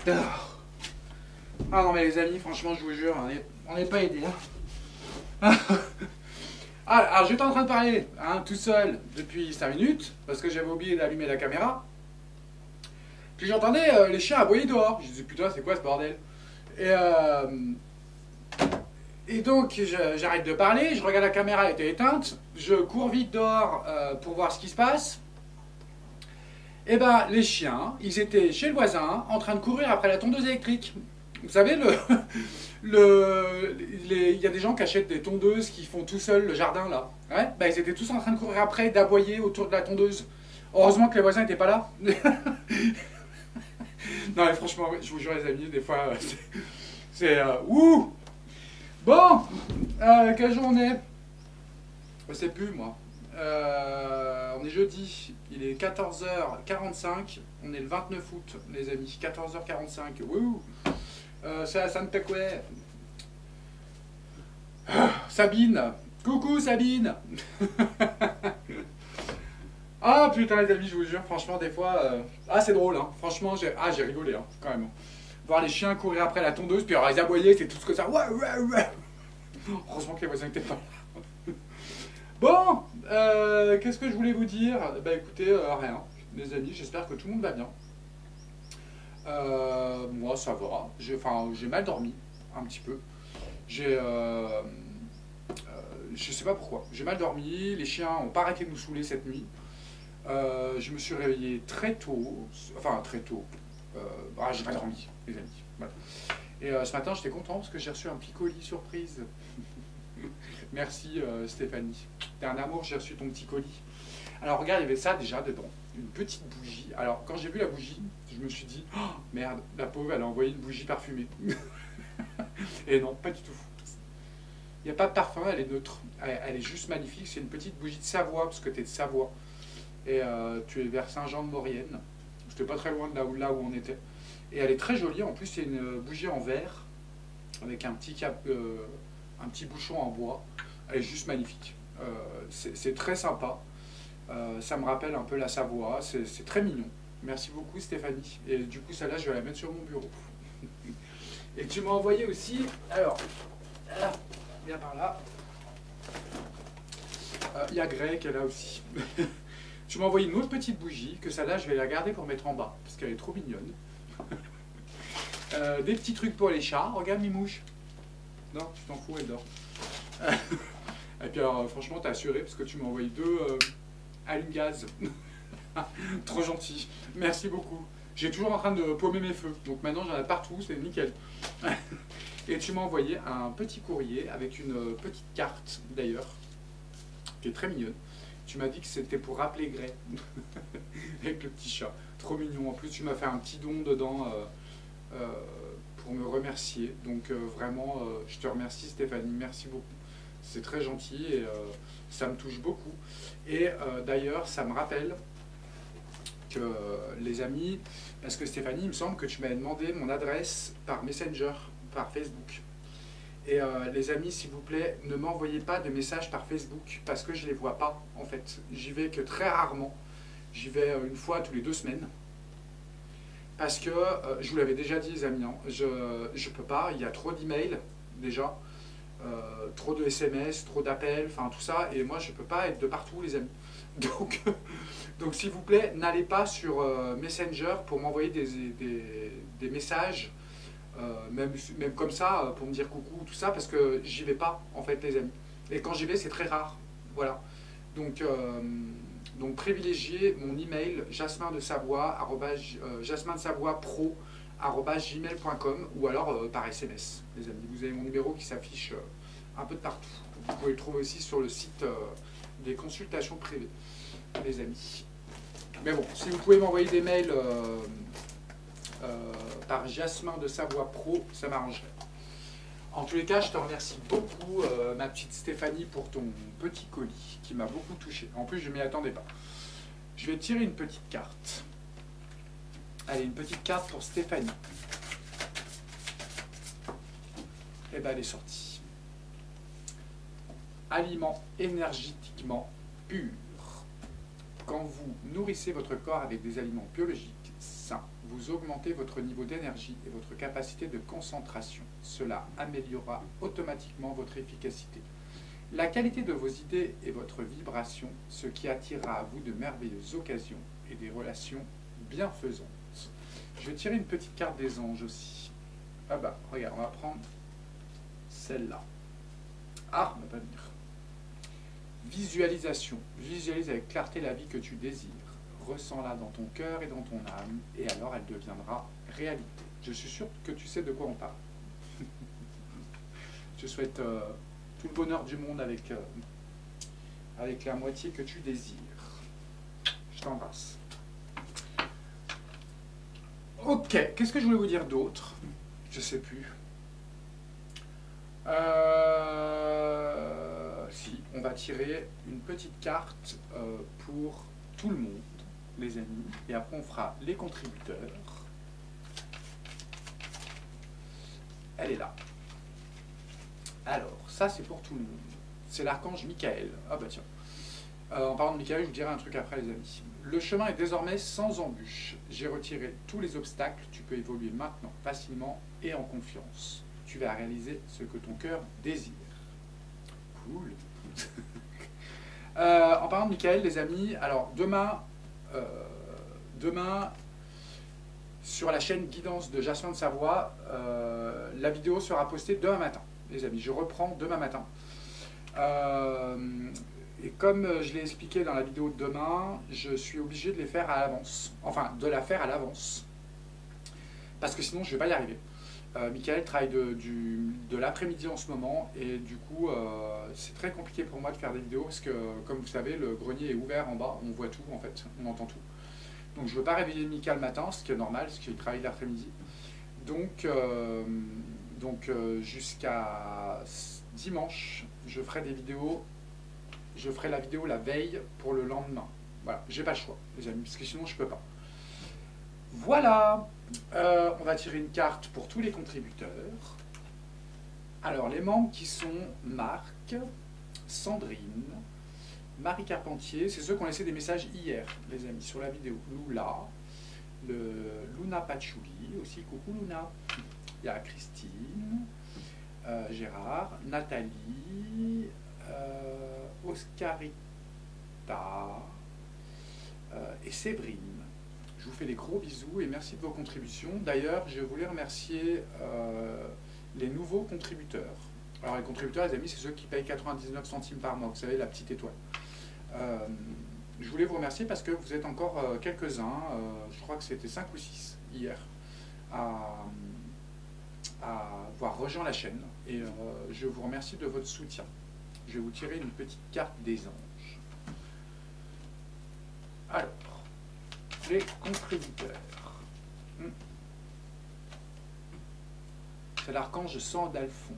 Ah non mais les amis, franchement je vous jure, on n'est pas aidés. Hein. Ah, alors j'étais en train de parler tout seul depuis 5 minutes, parce que j'avais oublié d'allumer la caméra. Puis j'entendais les chiens aboyer dehors. Je disais putain c'est quoi ce bordel. Et donc j'arrête de parler, je regarde la caméra, elle était éteinte, je cours vite dehors pour voir ce qui se passe. Et ben les chiens, ils étaient chez le voisin en train de courir après la tondeuse électrique. Vous savez, il y a des gens qui achètent des tondeuses qui font tout seuls le jardin là. Ouais, ben, ils étaient tous en train de courir après, d'aboyer autour de la tondeuse. Heureusement que les voisins n'étaient pas là. Non mais franchement, je vous jure les amis, des fois, c'est ouh. Bon, quelle journée? Je sais plus moi. On est jeudi, il est 14h45, on est le 29 août les amis, 14h45, wouh. C'est à Santa Quay. Sabine, coucou Sabine. Ah putain les amis, je vous jure, franchement des fois, c'est drôle, hein. Franchement j'ai rigolé hein, quand même. Voir les chiens courir après la tondeuse, puis alors ils aboyaient, c'est tout ce que ça. Ouais, ouais, ouais. Heureusement que les voisins n'étaient pas là. Bon, qu'est-ce que je voulais vous dire? Bah écoutez, rien, les amis, j'espère que tout le monde va bien. Moi ça va, j'ai mal dormi, un petit peu. Je sais pas pourquoi, j'ai mal dormi, les chiens n'ont pas arrêté de nous saouler cette nuit. Je me suis réveillé très tôt, j'ai pas dormi, les amis. Voilà. Et ce matin, j'étais content parce que j'ai reçu un petit colis surprise. Merci Stéphanie. T'es un amour, j'ai reçu ton petit colis. Alors regarde, il y avait ça déjà dedans, une petite bougie. Alors quand j'ai vu la bougie, je me suis dit, oh, merde, la pauvre, elle a envoyé une bougie parfumée. Et non, pas du tout. Il n'y a pas de parfum, elle est neutre. Elle est juste magnifique, c'est une petite bougie de Savoie, parce que tu es de Savoie. Et tu es vers Saint-Jean-de-Maurienne. C'était pas très loin de là où on était. Et elle est très jolie, en plus c'est une bougie en verre, avec un petit bouchon en bois. Elle est juste magnifique. C'est très sympa. Ça me rappelle un peu la Savoie. C'est très mignon. Merci beaucoup Stéphanie. Et du coup celle-là je vais la mettre sur mon bureau. Et tu m'as envoyé aussi, alors, viens par là. Il y a Greg qui est là aussi. Tu m'as envoyé une autre petite bougie, que celle-là je vais la garder pour mettre en bas, parce qu'elle est trop mignonne. Des petits trucs pour les chats. Regarde Mimouche. Non, tu t'en fous, elle dort. Et puis alors franchement t'as assuré, parce que tu m'as envoyé 2 allume-gaz. Trop gentil. Merci beaucoup. J'ai toujours en train de paumer mes feux. Donc maintenant j'en ai partout, c'est nickel. Et tu m'as envoyé un petit courrier avec une petite carte d'ailleurs, qui est très mignonne. Tu m'as dit que c'était pour rappeler Grey. Avec le petit chat. Trop mignon. En plus tu m'as fait un petit don dedans pour me remercier. Donc vraiment je te remercie Stéphanie. Merci beaucoup. C'est très gentil et ça me touche beaucoup. Et d'ailleurs ça me rappelle que les amis, parce que Stéphanie, il me semble que tu m'avais demandé mon adresse par Messenger, par Facebook. Et les amis, s'il vous plaît, ne m'envoyez pas de messages par Facebook, parce que je ne les vois pas, en fait. J'y vais que très rarement. J'y vais une fois tous les 2 semaines. Parce que, je vous l'avais déjà dit les amis, hein, je ne peux pas, il y a trop d'emails, déjà. Trop de SMS, trop d'appels, enfin tout ça. Et moi, je ne peux pas être de partout, les amis. Donc s'il vous plaît, n'allez pas sur Messenger pour m'envoyer des messages, même comme ça, pour me dire coucou, tout ça, parce que j'y vais pas, en fait, les amis. Et quand j'y vais, c'est très rare. Voilà. Donc privilégiez mon email jasmindesavoie@gmail.com ou alors par SMS, les amis. Vous avez mon numéro qui s'affiche un peu de partout. Vous pouvez le trouver aussi sur le site des consultations privées, les amis. Mais bon, si vous pouvez m'envoyer des mails par Jasmin de Savoie Pro, ça m'arrangerait. En tous les cas, je te remercie beaucoup, ma petite Stéphanie, pour ton petit colis qui m'a beaucoup touché. En plus, je ne m'y attendais pas. Je vais tirer une petite carte. Allez, une petite carte pour Stéphanie. Et bien, elle est sortie. Aliment énergétiquement pur. Quand vous nourrissez votre corps avec des aliments biologiques sains, vous augmentez votre niveau d'énergie et votre capacité de concentration. Cela améliorera automatiquement votre efficacité. La qualité de vos idées et votre vibration, ce qui attirera à vous de merveilleuses occasions et des relations bienfaisantes. Je vais tirer une petite carte des anges aussi. Ah bah, regarde, on va prendre celle-là. Ah, on va pas venir. Visualisation. Visualise avec clarté la vie que tu désires. Ressens-la dans ton cœur et dans ton âme, et alors elle deviendra réalité. Je suis sûr que tu sais de quoi on parle. Je souhaite tout le bonheur du monde avec la moitié que tu désires. Je t'embrasse. Ok, qu'est-ce que je voulais vous dire d'autre? Je sais plus. Si, on va tirer une petite carte pour tout le monde, les amis, et après on fera les contributeurs. Elle est là. Alors, ça c'est pour tout le monde. C'est l'archange Michael. Ah bah tiens. En parlant de Michael, je vous dirai un truc après les amis. Le chemin est désormais sans embûche. J'ai retiré tous les obstacles. Tu peux évoluer maintenant, facilement et en confiance. Tu vas réaliser ce que ton cœur désire. Cool. En parlant de Michael, les amis, alors demain, sur la chaîne Guidance de Jasmin de Savoie, la vidéo sera postée demain matin. Les amis, je reprends demain matin. Et comme je l'ai expliqué dans la vidéo de demain, je suis obligé de les faire à l'avance. Enfin, de la faire à l'avance. Parce que sinon, je ne vais pas y arriver. Michael travaille de l'après-midi en ce moment. Et du coup, c'est très compliqué pour moi de faire des vidéos. Parce que, comme vous savez, le grenier est ouvert en bas. On voit tout, en fait. On entend tout. Donc, je ne veux pas réveiller Michael le matin, ce qui est normal, parce qu'il travaille l'après-midi. Donc jusqu'à dimanche, je ferai des vidéos. Je ferai la vidéo la veille pour le lendemain. Voilà, j'ai pas le choix, les amis, parce que sinon je peux pas. Voilà, on va tirer une carte pour tous les contributeurs. Alors, les membres qui sont Marc, Sandrine, Marie Carpentier, c'est ceux qui ont laissé des messages hier, les amis, sur la vidéo. Lula, Luna Patchouli, aussi, coucou Luna. Il y a Christine, Gérard, Nathalie, Oscarita et Séverine. Je vous fais des gros bisous et merci de vos contributions. D'ailleurs, je voulais remercier les nouveaux contributeurs. Alors les contributeurs, les amis, c'est ceux qui payent 99 centimes par mois, vous savez, la petite étoile. Je voulais vous remercier parce que vous êtes encore quelques-uns, je crois que c'était 5 ou 6 hier, à avoir rejoint la chaîne. Et je vous remercie de votre soutien. Je vais vous tirer une petite carte des anges. Alors, les contributeurs. C'est l'archange Sandalphon.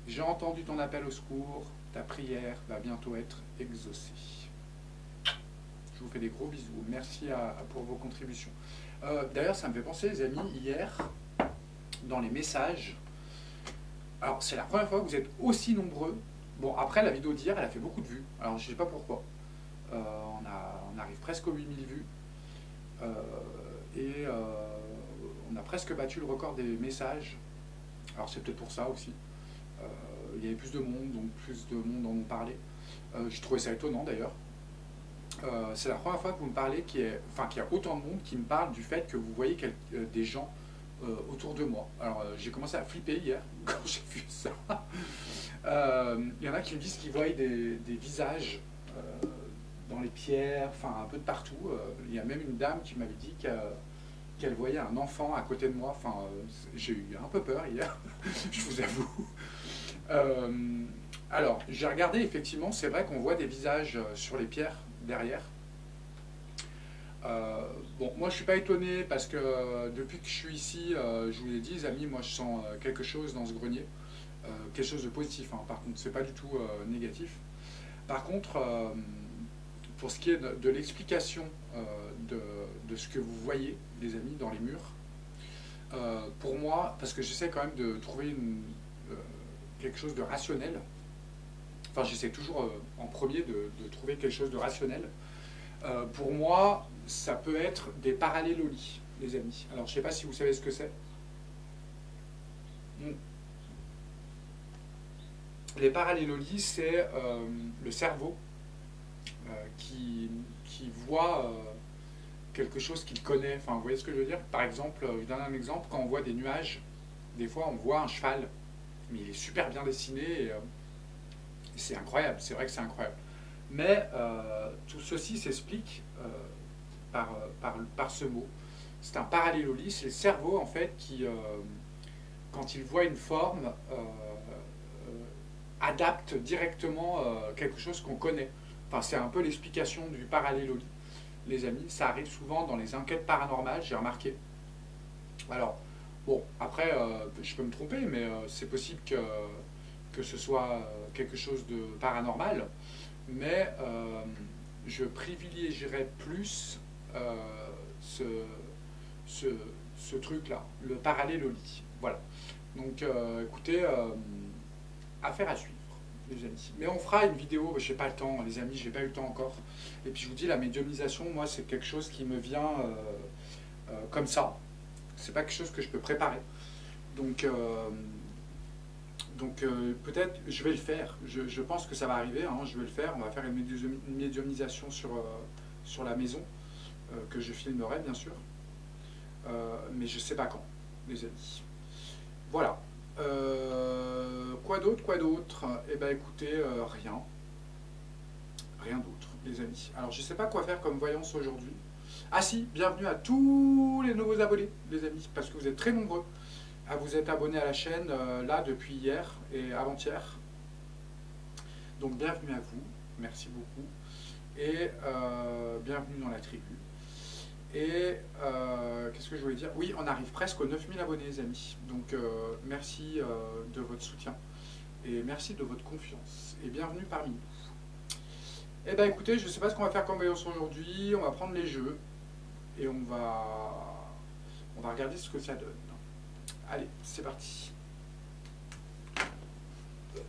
J'ai entendu ton appel au secours, ta prière va bientôt être exaucée. Je vous fais des gros bisous. Merci pour vos contributions. D'ailleurs, ça me fait penser, les amis, hier, dans les messages, alors c'est la première fois que vous êtes aussi nombreux. Bon, après la vidéo d'hier, elle a fait beaucoup de vues. Alors je ne sais pas pourquoi. On arrive presque aux 8000 vues. On a presque battu le record des messages. Alors c'est peut-être pour ça aussi. Il y avait plus de monde, donc plus de monde en ont parlé. J'ai trouvé ça étonnant d'ailleurs. C'est la première fois que vous me parlez qu'il y a autant de monde qui me parle du fait que vous voyez des gens autour de moi. Alors j'ai commencé à flipper hier quand j'ai vu ça. Il y en a qui me disent qu'ils voient des visages dans les pierres, enfin un peu de partout. Il y a même une dame qui m'avait dit qu'elle voyait un enfant à côté de moi. Enfin, j'ai eu un peu peur hier, je vous avoue. Alors, j'ai regardé, effectivement, c'est vrai qu'on voit des visages sur les pierres derrière. Bon, moi je ne suis pas étonné parce que depuis que je suis ici, je vous l'ai dit, les amis, moi je sens quelque chose dans ce grenier. Quelque chose de positif, hein, par contre, c'est pas du tout négatif. Par contre, pour ce qui est de l'explication de ce que vous voyez, les amis, dans les murs, pour moi, parce que j'essaie quand même de trouver quelque chose de rationnel, enfin j'essaie toujours en premier de trouver quelque chose de rationnel, Pour moi, ça peut être des parallélolies, les amis. Alors, je ne sais pas si vous savez ce que c'est. Les parallélolies, c'est le cerveau qui voit quelque chose qu'il connaît. Enfin, vous voyez ce que je veux dire? Par exemple, je donne un exemple, quand on voit des nuages, des fois on voit un cheval, mais il est super bien dessiné et c'est incroyable, c'est vrai que c'est incroyable. Mais tout ceci s'explique par ce mot. C'est un parallélolie, c'est le cerveau en fait qui, quand il voit une forme, adapte directement quelque chose qu'on connaît. Enfin, c'est un peu l'explication du parallélolie, les amis. Ça arrive souvent dans les enquêtes paranormales, j'ai remarqué. Alors, bon, après, je peux me tromper, mais c'est possible que ce soit quelque chose de paranormal, mais je privilégierais plus ce, ce truc-là, le parallélolie. Voilà. Donc, écoutez, affaire à suivre, les amis. Mais on fera une vidéo, je n'ai pas le temps, les amis, j'ai pas eu le temps encore. Et puis je vous dis, la médiumisation, moi, c'est quelque chose qui me vient comme ça. C'est pas quelque chose que je peux préparer. Donc peut-être, je vais le faire. Je pense que ça va arriver, hein, je vais le faire. On va faire une médiumisation sur la maison, que je filmerai, bien sûr. Mais je sais pas quand, les amis. Voilà. Quoi d'autre? Eh bien écoutez, rien. Rien d'autre, les amis. Alors je ne sais pas quoi faire comme voyance aujourd'hui. Ah si, bienvenue à tous les nouveaux abonnés, les amis, parce que vous êtes très nombreux à vous être abonnés à la chaîne, là, depuis hier et avant-hier. Donc bienvenue à vous, merci beaucoup. Et bienvenue dans la tribu. Et qu'est-ce que je voulais dire? Oui, on arrive presque aux 9000 abonnés, les amis. Donc merci de votre soutien et merci de votre confiance. Et bienvenue parmi nous. Eh bien écoutez, je ne sais pas ce qu'on va faire comme voyance aujourd'hui. On va prendre les jeux et on va regarder ce que ça donne. Allez, c'est parti.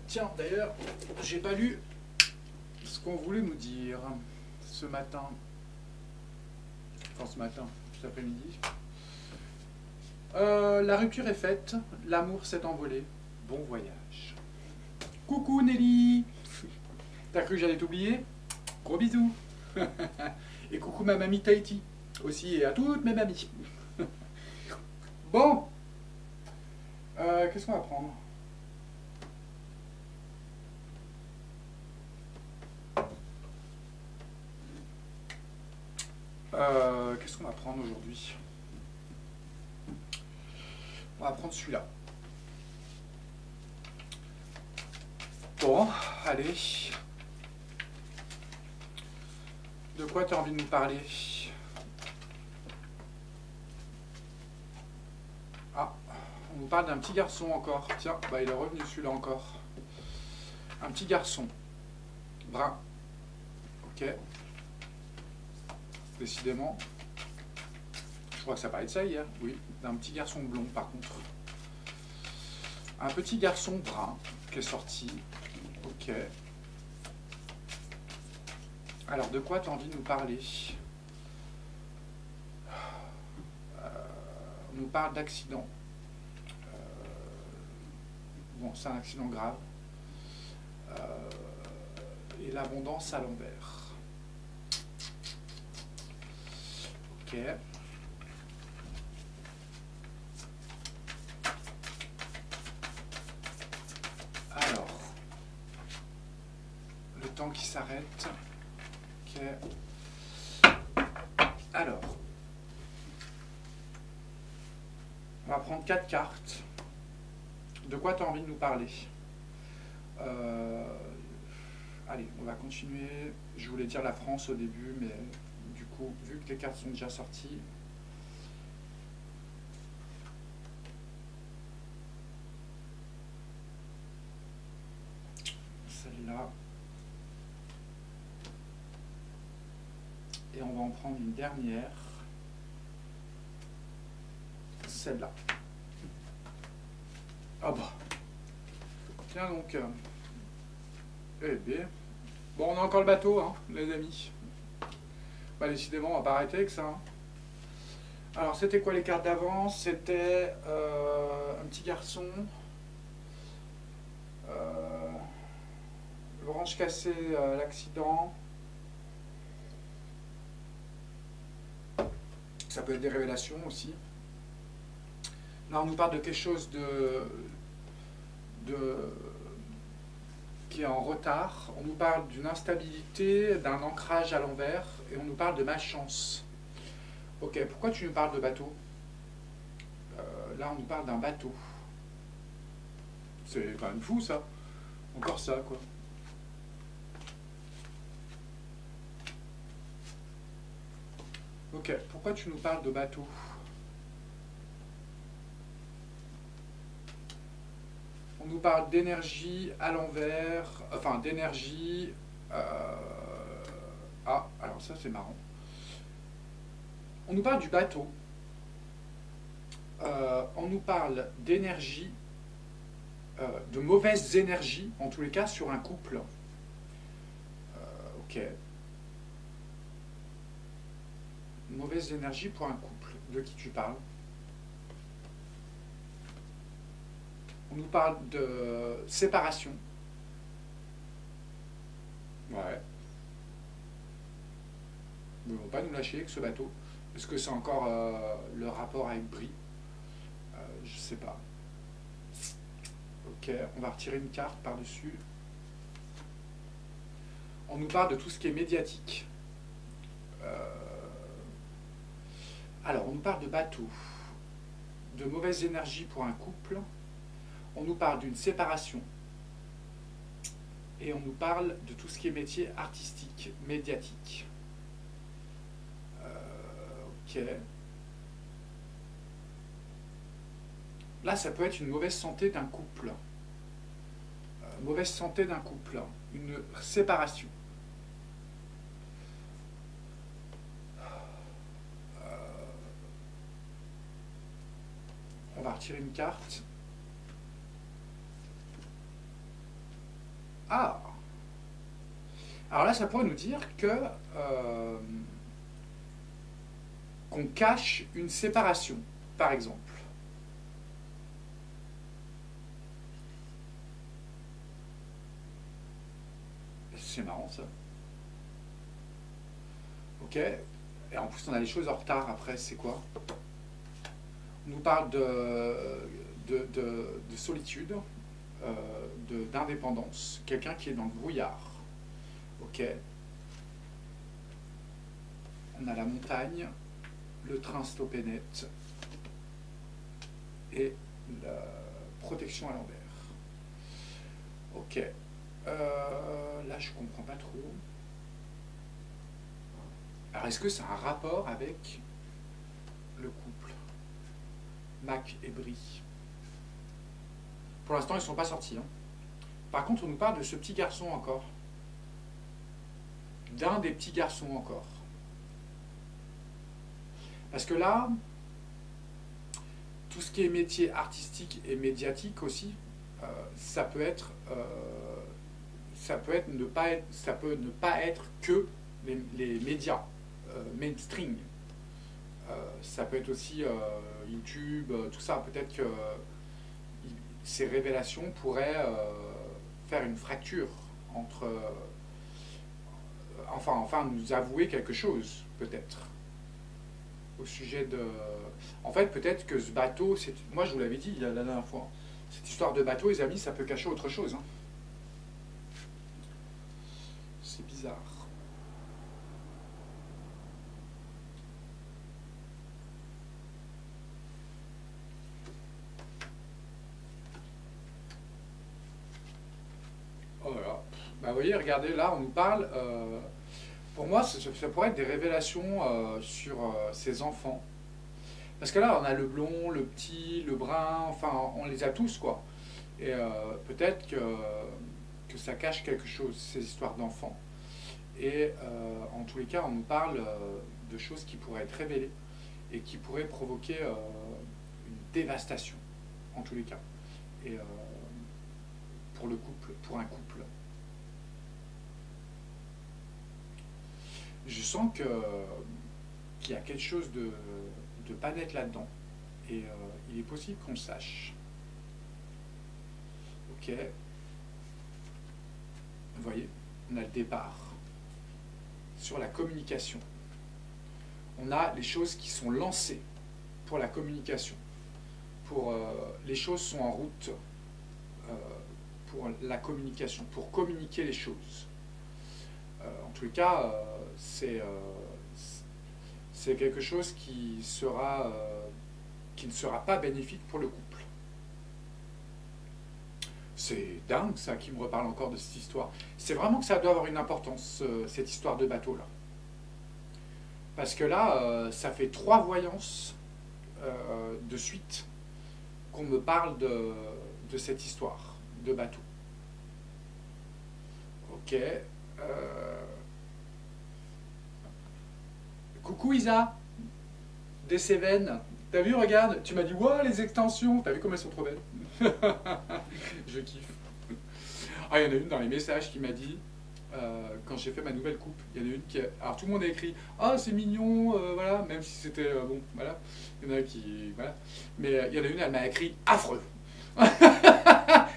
Tiens, d'ailleurs, j'ai pas lu ce qu'on voulait nous dire ce matin. Enfin, ce matin, cet après-midi. La rupture est faite, l'amour s'est envolé. Bon voyage. Coucou Nelly. T'as cru que j'allais t'oublier? Gros bisous. Et coucou ma mamie Tahiti aussi, et à toutes mes mamies. Bon. Qu'est-ce qu'on va prendre? Qu'est-ce qu'on va prendre aujourd'hui? On va prendre celui-là. Bon, allez. De quoi tu as envie de nous parler? Ah, on nous parle d'un petit garçon encore. Tiens, bah il est revenu celui-là encore. Un petit garçon. Brun. Ok. Décidément. Je crois que ça parlait de ça hier. Oui, d'un petit garçon blond par contre. Un petit garçon brun qui est sorti. Ok. Alors, de quoi tu as envie de nous parler? On nous parle d'accident. Bon, c'est un accident grave. Et l'abondance à l'envers. Ok. Alors, le temps qui s'arrête. Ok. Alors, on va prendre 4 cartes. De quoi tu as envie de nous parler? Allez, on va continuer. Je voulais dire la France au début, mais du coup, vu que les cartes sont déjà sorties, celle-là. Et on va en prendre une dernière. Celle-là. Ah bah. Tiens donc. Eh bien. Bon, on a encore le bateau, hein, les amis. Bah, décidément, on va pas arrêter avec ça. Hein. Alors, c'était quoi les cartes d'avant? C'était un petit garçon, branche cassée, l'accident. Ça peut être des révélations aussi. Là, on nous parle de quelque chose de qui est en retard. On nous parle d'une instabilité, d'un ancrage à l'envers, et on nous parle de malchance. Ok, pourquoi tu nous parles de bateau? Là, on nous parle d'un bateau. C'est quand même fou, ça. Encore ça, quoi. Ok, pourquoi tu nous parles de bateau? On nous parle d'énergie à l'envers, enfin d'énergie... Ah, alors ça c'est marrant. On nous parle du bateau. On nous parle d'énergie, de mauvaises énergies, en tous les cas, sur un couple. Ok. Mauvaise énergie pour un couple. De qui tu parles? On nous parle de séparation. Ouais. Ils ne vont pas nous lâcher avec ce bateau. Est-ce que c'est encore le rapport avec Brie? Je sais pas. Ok, on va retirer une carte par-dessus. On nous parle de tout ce qui est médiatique. Alors, on nous parle de bateau, de mauvaise énergie pour un couple. On nous parle d'une séparation. Et on nous parle de tout ce qui est métier artistique, médiatique. Ok. Là, ça peut être une mauvaise santé d'un couple. Mauvaise santé d'un couple. Une séparation. On va retirer une carte. Ah! Alors là, ça pourrait nous dire que qu'on cache une séparation, par exemple. C'est marrant ça. Ok. Et en plus, on a les choses en retard après, c'est quoi? On nous parle de solitude, d'indépendance, quelqu'un qui est dans le brouillard. Ok. On a la montagne, le train stoppé net et la protection à l'envers. Ok. Là, je comprends pas trop. Alors, est-ce que ça a un rapport avec le couple Mac et Brie? Pour l'instant, ils ne sont pas sortis. Hein. Par contre, on nous parle de ce petit garçon encore. D'un des petits garçons encore. Parce que là, tout ce qui est métier artistique et médiatique aussi, ça peut ne pas être que les médias mainstream. Ça peut être aussi YouTube, tout ça. Peut-être que ces révélations pourraient faire une fracture entre... enfin, nous avouer quelque chose, peut-être. Au sujet de... En fait, peut-être que ce bateau, moi je vous l'avais dit la dernière fois, cette histoire de bateau, les amis, ça peut cacher autre chose. Hein. C'est bizarre. Oh là là. Bah, vous voyez, regardez, là, on nous parle... pour moi, ça pourrait être des révélations sur ces enfants. Parce que là, on a le blond, le petit, le brun, enfin, on les a tous, quoi. Et peut-être que ça cache quelque chose, ces histoires d'enfants. Et en tous les cas, on nous parle de choses qui pourraient être révélées et qui pourraient provoquer une dévastation, en tous les cas. Et pour le couple, pour un couple. je sens qu'il y a quelque chose de pas net là-dedans. Et il est possible qu'on le sache. Ok. Vous voyez, on a le départ sur la communication. On a les choses qui sont lancées pour la communication. Les choses sont en route pour la communication, pour communiquer les choses. En tout cas, c'est quelque chose qui ne sera pas bénéfique pour le couple. C'est dingue ça qui me reparle encore de cette histoire. C'est vraiment que ça doit avoir une importance, cette histoire de bateau là. Parce que là, ça fait 3 voyances de suite qu'on me parle de cette histoire de bateau. Ok. Coucou Isa, des Cévennes. T'as vu, regarde, tu m'as dit, ouais, les extensions. T'as vu comme elles sont trop belles. Je kiffe. Ah, il y en a une dans les messages qui m'a dit, quand j'ai fait ma nouvelle coupe, il y en a une qui... Alors tout le monde a écrit, ah, c'est mignon, voilà, même si c'était, bon, voilà. Il y en a qui... Voilà. Mais il y en a une, elle m'a écrit, affreux.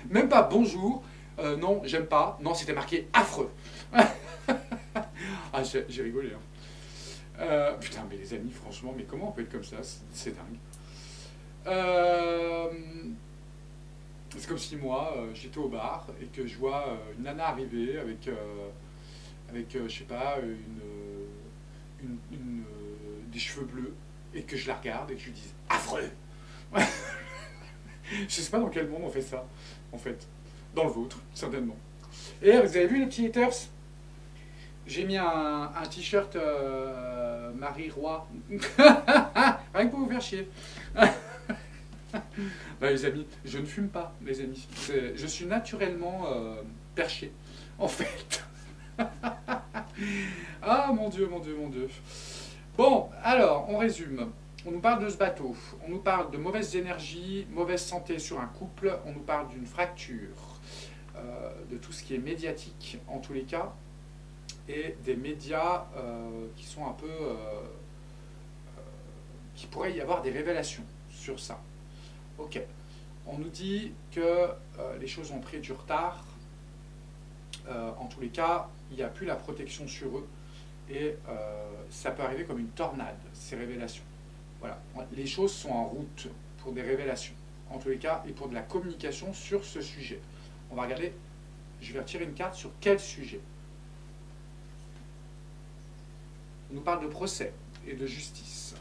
Même pas bonjour, non, j'aime pas. Non, c'était marqué affreux. Ah, j'ai rigolé, hein. Putain, mais les amis, franchement, mais comment on peut être comme ça? C'est dingue. C'est comme si moi, j'étais au bar et que je vois une nana arriver avec je sais pas, des cheveux bleus et que je la regarde et que je lui dise affreux. Je sais pas dans quel monde on fait ça, en fait. Dans le vôtre, certainement. Et vous avez vu les petits haters? J'ai mis un t-shirt Marie Roy. Rien que pour vous faire chier. Bah, les amis, je ne fume pas, les amis. Je suis naturellement perché, en fait. Ah, mon Dieu, mon Dieu, mon Dieu. Bon, alors, on résume. On nous parle de ce bateau. On nous parle de mauvaises énergies, mauvaise santé sur un couple. On nous parle d'une fracture, de tout ce qui est médiatique, en tous les cas. Et des médias qui sont un peu... qui pourrait y avoir des révélations sur ça. Ok. On nous dit que les choses ont pris du retard. En tous les cas, il n'y a plus la protection sur eux. Et ça peut arriver comme une tornade, ces révélations. Voilà. Les choses sont en route pour des révélations, en tous les cas, et pour de la communication sur ce sujet. On va regarder, je vais retirer une carte sur quel sujet. On nous parle de procès et de justice.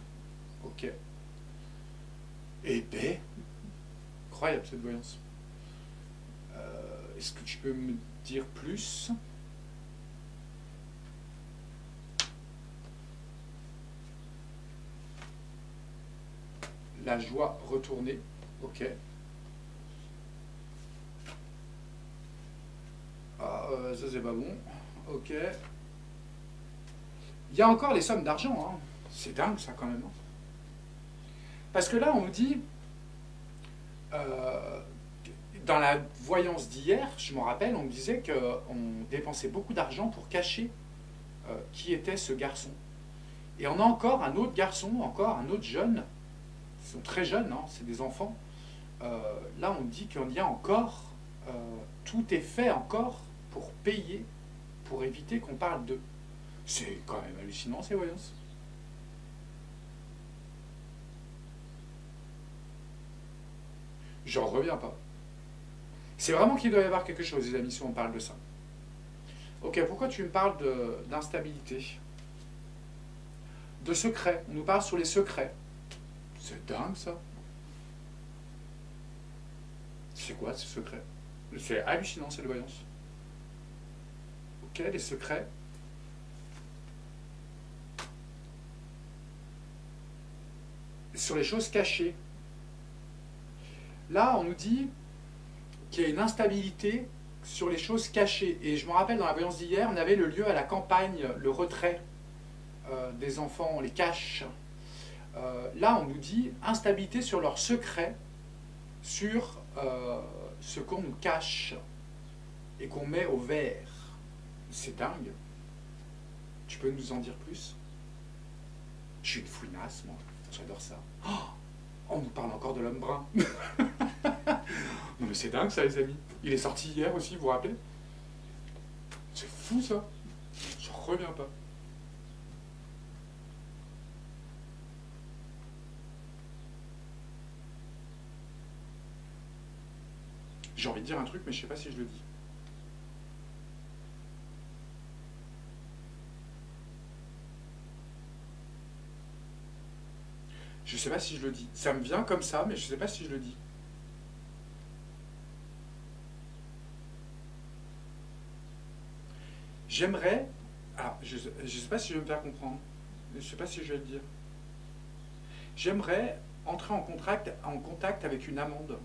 Ok. Eh ben, incroyable cette voyance. Est-ce que tu peux me dire plus? La joie retournée. Ok. Ah, ça c'est pas bon. Ok. Il y a encore les sommes d'argent, hein. C'est dingue ça quand même. Hein. Parce que là on nous dit, dans la voyance d'hier, je me rappelle, on me disait qu'on dépensait beaucoup d'argent pour cacher qui était ce garçon. Et on a encore un autre garçon, encore un autre jeune, ils sont très jeunes, hein, c'est des enfants. Là on dit qu'il y a encore, tout est fait encore pour payer, pour éviter qu'on parle d'eux. C'est quand même hallucinant ces voyances. J'en reviens pas. C'est vraiment qu'il doit y avoir quelque chose, les amis, si on parle de ça. Ok, pourquoi tu me parles d'instabilité? De secrets. On nous parle sur les secrets. C'est dingue ça. C'est quoi ces secrets? C'est hallucinant cette voyance. Ok, les secrets. Sur les choses cachées. Là, on nous dit qu'il y a une instabilité sur les choses cachées. Et je me rappelle, dans la voyance d'hier, on avait le lieu à la campagne, le retrait des enfants, on les cache. Là, on nous dit instabilité sur leurs secrets, sur ce qu'on nous cache et qu'on met au vert. C'est dingue. Tu peux nous en dire plus? Je suis une fouinasse, moi. J'adore ça. Oh, on nous parle encore de l'homme brun. Non mais c'est dingue ça, les amis. Il est sorti hier aussi, vous vous rappelez? C'est fou ça. Je reviens pas. J'ai envie de dire un truc, mais je sais pas si je le dis. Je sais pas si je le dis. Ça me vient comme ça, mais je sais pas si je le dis. J'aimerais... Ah, je sais pas si je vais me faire comprendre. Je sais pas si je vais le dire. J'aimerais entrer en contact avec une amande.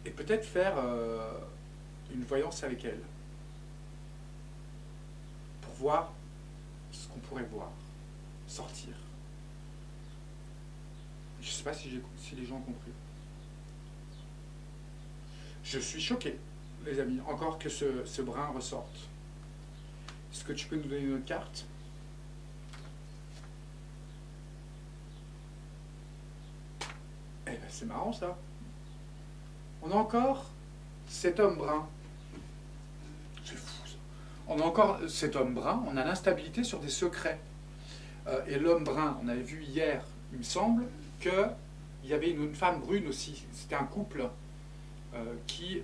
Et peut-être faire une voyance avec elle. Pour voir ce qu'on pourrait voir. Sortir. Je sais pas si les gens ont compris. Je suis choqué, les amis. Encore que ce brin ressorte. Est-ce que tu peux nous donner une autre carte? Eh ben c'est marrant ça. On a encore cet homme brun. C'est fou ça. On a encore cet homme brun, on a l'instabilité sur des secrets. Et l'homme brun, on avait vu hier, il me semble, qu'il y avait une femme brune aussi. C'était un couple qui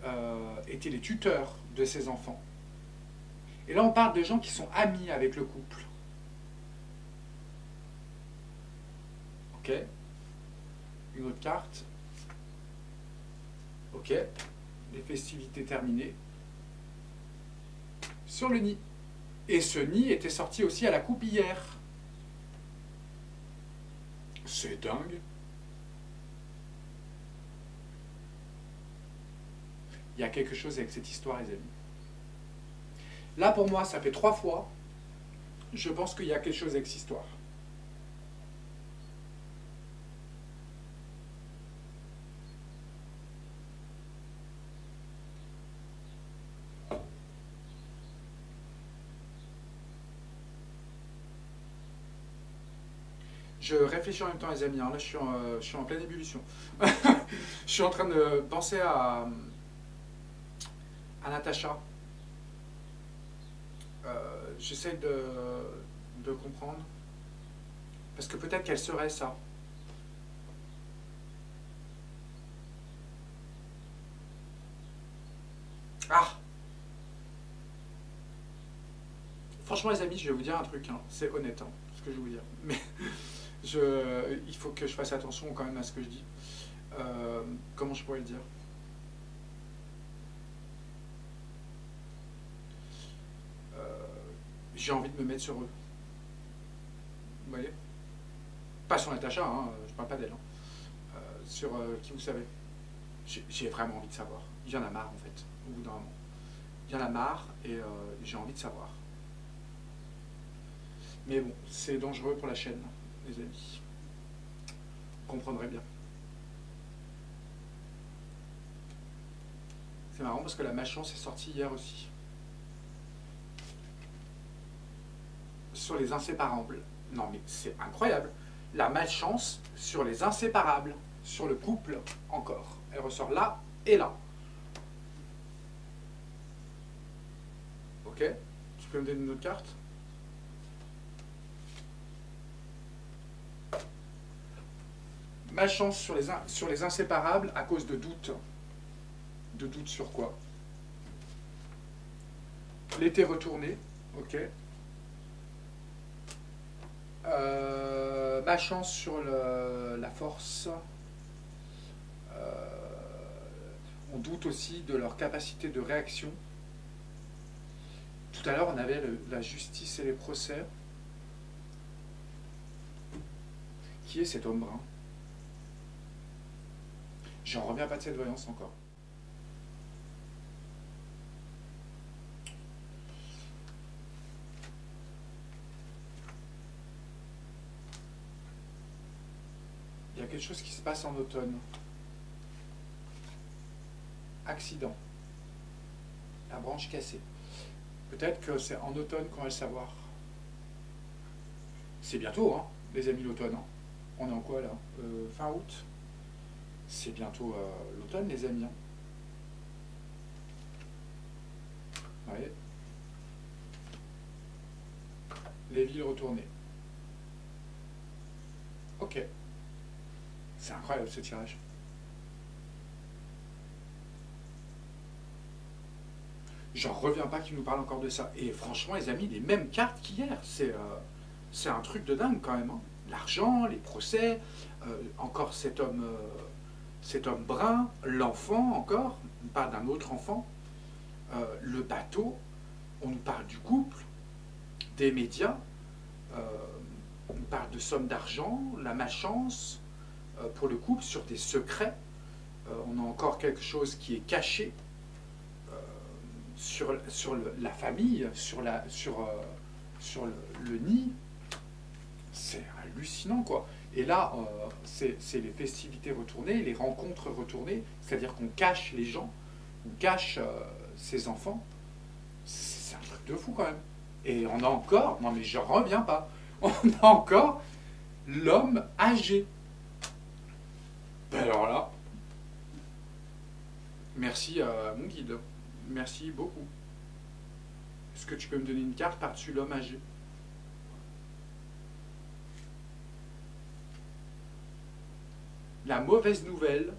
étaient les tuteurs de ses enfants. Et là on parle de gens qui sont amis avec le couple. Ok. Une autre carte. Ok, les festivités terminées. Sur le nid. Et ce nid était sorti aussi à la coupe hier. C'est dingue. Il y a quelque chose avec cette histoire, les amis. Là, pour moi, ça fait 3 fois. Je pense qu'il y a quelque chose avec cette histoire. Je réfléchis en même temps, les amis. Là, je suis en pleine ébullition. Je suis en train de penser à Natacha. J'essaie de comprendre. Parce que peut-être qu'elle serait ça. Ah! Franchement, les amis, je vais vous dire un truc. Hein. C'est honnête, hein, ce que je vais vous dire. Mais il faut que je fasse attention quand même à ce que je dis. Comment je pourrais le dire? J'ai envie de me mettre sur eux. Vous voyez? Pas sur Natacha, hein, je parle pas d'elle. Hein. Sur qui vous savez. J'ai vraiment envie de savoir. Il y en a marre en fait, au bout d'un moment. Il y en a marre et j'ai envie de savoir. Mais bon, c'est dangereux pour la chaîne, les amis. Vous comprendrez bien. C'est marrant parce que la malchance est sortie hier aussi. Sur les inséparables. Non mais c'est incroyable. La malchance sur les inséparables. Sur le couple encore. Elle ressort là et là. Ok? Tu peux me donner une autre carte? Malchance sur les inséparables à cause de doutes. De doutes sur quoi? L'été retourné, ok. Malchance sur la force. On doute aussi de leur capacité de réaction. Tout à l'heure, on avait la justice et les procès. Qui est cet homme brun? J'en reviens pas de cette voyance encore. Il y a quelque chose qui se passe en automne. Accident. La branche cassée. Peut-être que c'est en automne qu'on va le savoir. C'est bientôt, hein, les amis, l'automne. Hein. On est en quoi, là? Fin août? C'est bientôt l'automne, les amis. Hein. Ouais. Les villes retournées. Ok. C'est incroyable, ce tirage. J'en reviens pas qu'il nous parle encore de ça. Et franchement, les amis, les mêmes cartes qu'hier. C'est un truc de dingue quand même. Hein. L'argent, les procès, encore cet homme brun, l'enfant encore, on parle d'un autre enfant, le bateau, on nous parle du couple, des médias, on parle de sommes d'argent, la malchance pour le couple, sur des secrets. On a encore quelque chose qui est caché. Sur la famille, sur le nid, c'est hallucinant quoi. Et là, c'est les festivités retournées, les rencontres retournées, c'est-à-dire qu'on cache les gens, on cache ses enfants. C'est un truc de fou quand même. Et on a encore, non mais je reviens pas, on a encore l'homme âgé. Ben alors là, merci à mon guide. Merci beaucoup. Est-ce que tu peux me donner une carte par-dessus l'homme âgé? La mauvaise nouvelle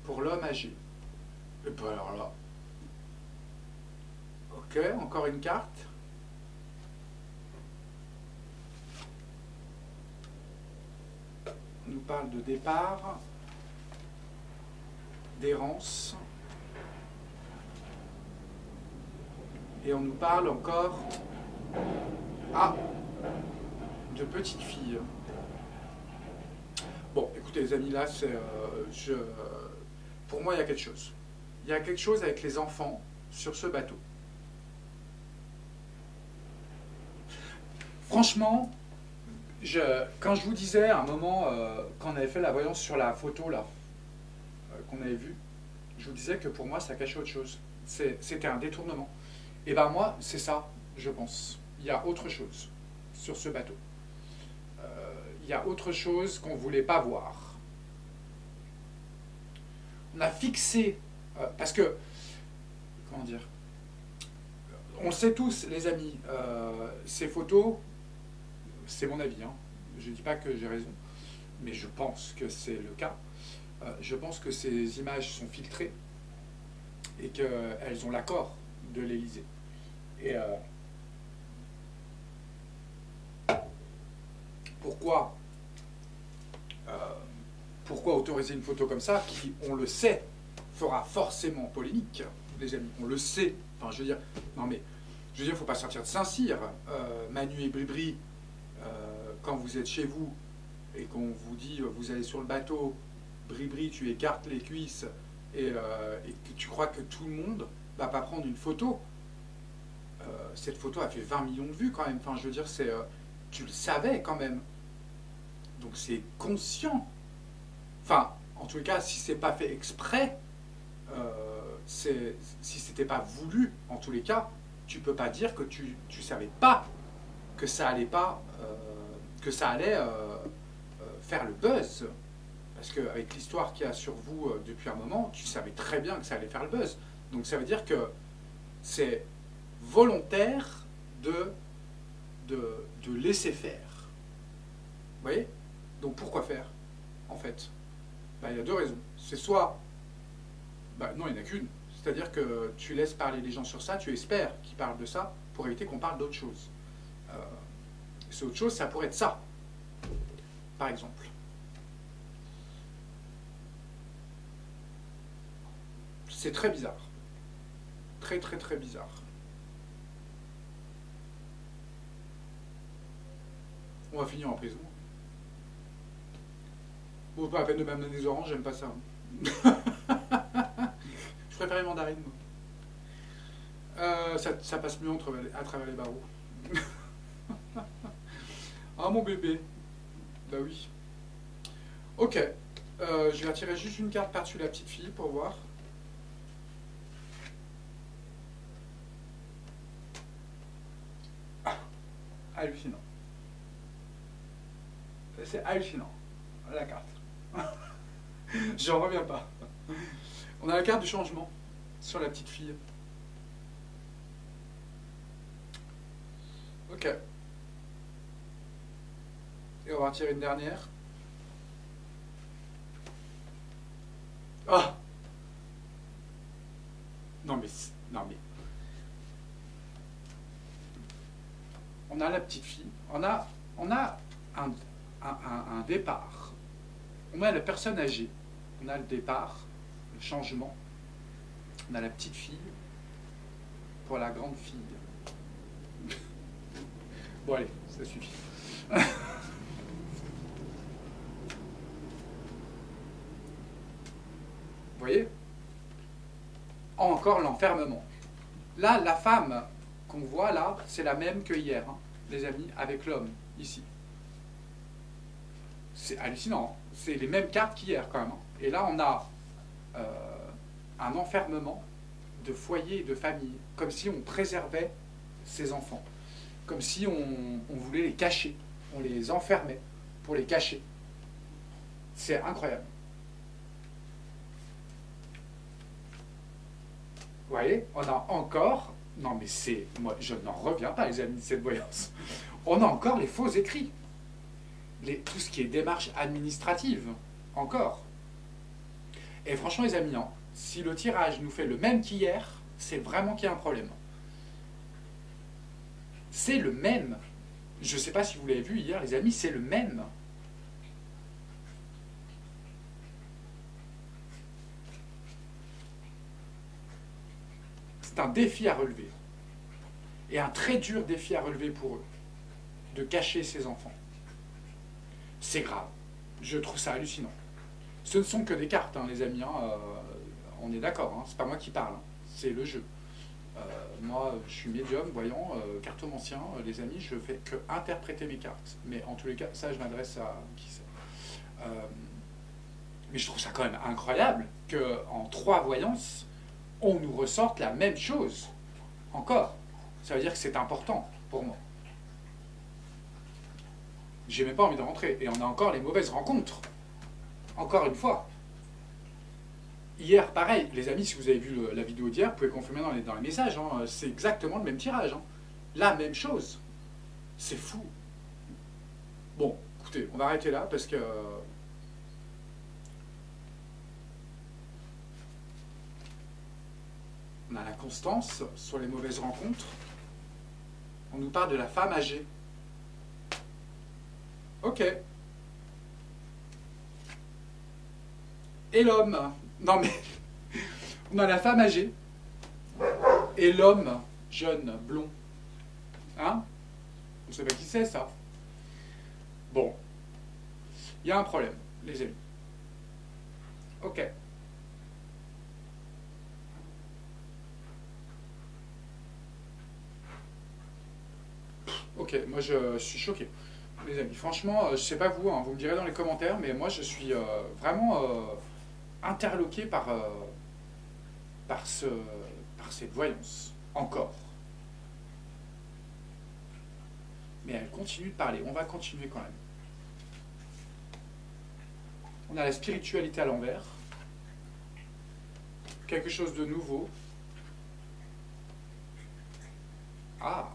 pour l'homme âgé. Et bien alors là. Ok, encore une carte. On nous parle de départ, d'errance. Et on nous parle encore de petite fille. Bon, écoutez les amis, là, pour moi, il y a quelque chose. Il y a quelque chose avec les enfants sur ce bateau. Franchement, quand je vous disais à un moment, quand on avait fait la voyance sur la photo là, qu'on avait vue, je vous disais que pour moi, ça cachait autre chose. C'était un détournement. Et ben moi, c'est ça, je pense. Il y a autre chose sur ce bateau. Il y a autre chose qu'on ne voulait pas voir. On a fixé, parce que, comment dire, on sait tous, les amis, ces photos, c'est mon avis, hein. Je ne dis pas que j'ai raison, mais je pense que c'est le cas. Je pense que ces images sont filtrées et qu'elles ont l'accord de l'Élysée. Et pourquoi autoriser une photo comme ça qui, on le sait, fera forcément polémique, les amis, on le sait. Enfin, je veux dire, non mais, je veux dire, il ne faut pas sortir de Saint-Cyr. Manu et Bribri, quand vous êtes chez vous et qu'on vous dit, vous allez sur le bateau, Bribri, tu écartes les cuisses et que tu crois que tout le monde va pas prendre une photo. Cette photo a fait 20 millions de vues quand même. Enfin, je veux dire, tu le savais quand même. Donc c'est conscient. Enfin, en tout cas, si c'est pas fait exprès, si c'était pas voulu, en tous les cas, tu peux pas dire que tu savais pas que ça allait faire le buzz. Parce qu'avec l'histoire qu'il y a sur vous depuis un moment, tu savais très bien que ça allait faire le buzz. Donc ça veut dire que c'est volontaire de laisser faire. Vous voyez? Donc pourquoi faire, en fait? Ben, il y a deux raisons. C'est soit... Ben, non, il n'y en a qu'une. C'est-à-dire que tu laisses parler les gens sur ça, tu espères qu'ils parlent de ça pour éviter qu'on parle d'autre chose. C'est autre chose, ça pourrait être ça, par exemple. C'est très bizarre. Très, très, très bizarre. On va finir en prison. Bon, pas la peine de m'amener des oranges, j'aime pas ça. Je préfère les mandarines, moi. Ça passe mieux à travers les barreaux. Ah, mon bébé. Bah oui. Ok. Je vais retirer juste une carte par-dessus la petite fille pour voir. hallucinant. C'est hallucinant, la carte. J'en reviens pas. On a la carte du changement sur la petite fille. Ok. Et on va en tirer une dernière. Ah! Non mais... Non mais... On a la petite fille. On a un départ. On a la personne âgée. On a le départ, le changement. On a la petite fille pour la grande fille. Bon allez, ça suffit. Vous voyez? Encore l'enfermement. Là, la femme qu'on voit là, c'est la même que hier, hein, les amis, avec l'homme, ici. C'est hallucinant. Hein. C'est les mêmes cartes qu'hier, quand même. Hein. Et là, on a un enfermement de foyer et de famille, comme si on préservait ses enfants. Comme si on voulait les cacher. On les enfermait pour les cacher. C'est incroyable. Vous voyez, on a encore... Non mais c'est... Moi, je n'en reviens pas, les amis, de cette voyance. On a encore les faux écrits. Tout ce qui est démarche administrative. Encore. Et franchement, les amis, hein, si le tirage nous fait le même qu'hier, c'est vraiment qu'il y a un problème. C'est le même. Je ne sais pas si vous l'avez vu hier, les amis, c'est le même. C'est un défi à relever. Et un très dur défi à relever pour eux. De cacher ses enfants. C'est grave. Je trouve ça hallucinant. Ce ne sont que des cartes, hein, les amis. Hein, on est d'accord. Hein, c'est pas moi qui parle. Hein, c'est le jeu. Moi, je suis médium, voyant, cartomancien. Les amis, je fais que interpréter mes cartes. Mais en tous les cas, ça, je m'adresse à qui c'est. Mais je trouve ça quand même incroyable qu'en 3 voyances, on nous ressorte la même chose. Encore. Ça veut dire que c'est important pour moi. J'ai même pas envie de rentrer. Et on a encore les mauvaises rencontres. Encore une fois. Hier, pareil. Les amis, si vous avez vu la vidéo d'hier, vous pouvez confirmer dans les messages. Hein, c'est exactement le même tirage. Hein. La même chose. C'est fou. Bon, écoutez, on va arrêter là parce que... On a la constance sur les mauvaises rencontres. On nous parle de la femme âgée. Ok. Et l'homme. Non mais, on a la femme âgée. Et l'homme jeune, blond. Hein? On ne sait pas qui c'est ça. Bon. Il y a un problème, les amis. Ok. Ok, moi je suis choqué. Les amis, franchement, je sais pas vous, hein, vous me direz dans les commentaires, mais moi je suis vraiment interloqué par cette voyance, encore. Mais elle continue de parler, on va continuer quand même. On a la spiritualité à l'envers, quelque chose de nouveau. Ah!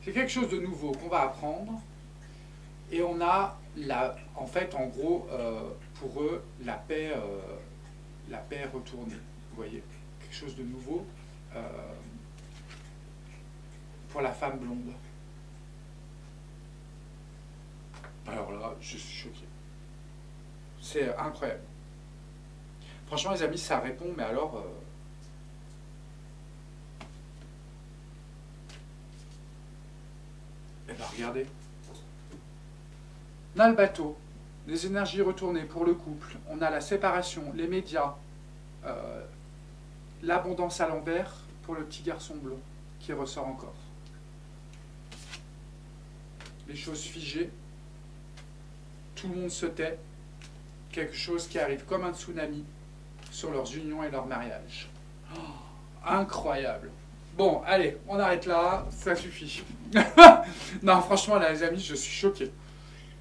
C'est quelque chose de nouveau qu'on va apprendre. Et on a, en fait, en gros, pour eux, la paix retournée. Vous voyez, quelque chose de nouveau pour la femme blonde. Alors là, je suis choqué. C'est incroyable. Franchement, les amis, ça répond, mais alors... Eh bien, regardez. On a le bateau, les énergies retournées pour le couple, on a la séparation, les médias, l'abondance à l'envers pour le petit garçon blond qui ressort encore. Les choses figées, tout le monde se tait, quelque chose qui arrive comme un tsunami sur leurs unions et leur mariage. Oh, incroyable. Bon, allez, on arrête là, ça suffit. Non, franchement, là, les amis, je suis choqué.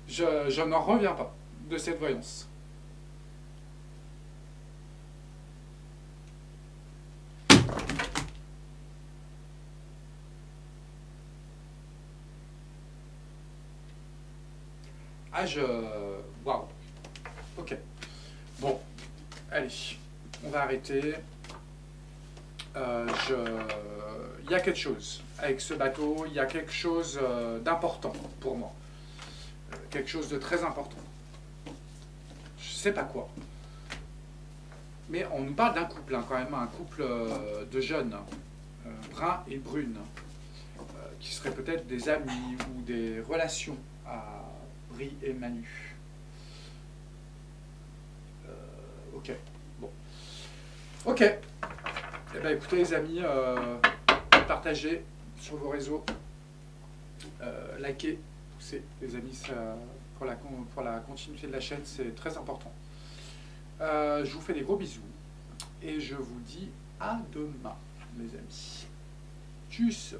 Je n'en reviens pas de cette voyance. Ah, waouh. Ok. Bon, allez, on va arrêter. Il y a quelque chose avec ce bateau, il y a quelque chose d'important pour moi. Quelque chose de très important. Je sais pas quoi. Mais on nous parle d'un couple, hein, quand même, un couple de jeunes, brun et brune, qui seraient peut-être des amis ou des relations à Brie et Manu. Ok, bon. Ok. Eh bien, écoutez, les amis, partagez sur vos réseaux, likez, poussez, les amis, ça, pour la continuité de la chaîne, c'est très important. Je vous fais des gros bisous et je vous dis à demain, mes amis. Tchuss!